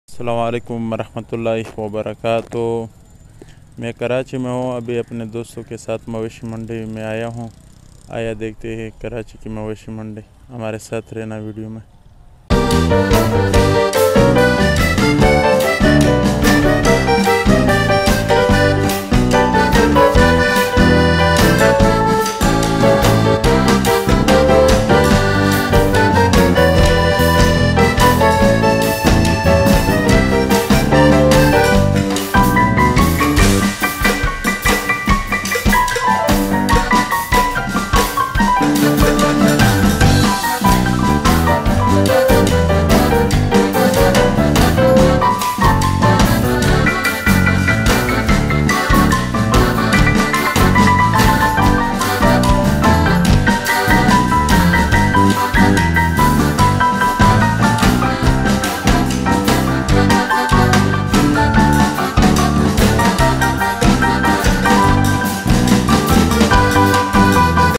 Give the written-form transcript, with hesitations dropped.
अस्सलामुअलैकुम वरहमतुल्लाहि वबरकातुहू। मैं कराची में हूँ। अभी अपने दोस्तों के साथ मोयशी मंडी में आया हूँ। आया देखते हैं कराची की मोयशी मंडी। हमारे साथ रहना वीडियो में।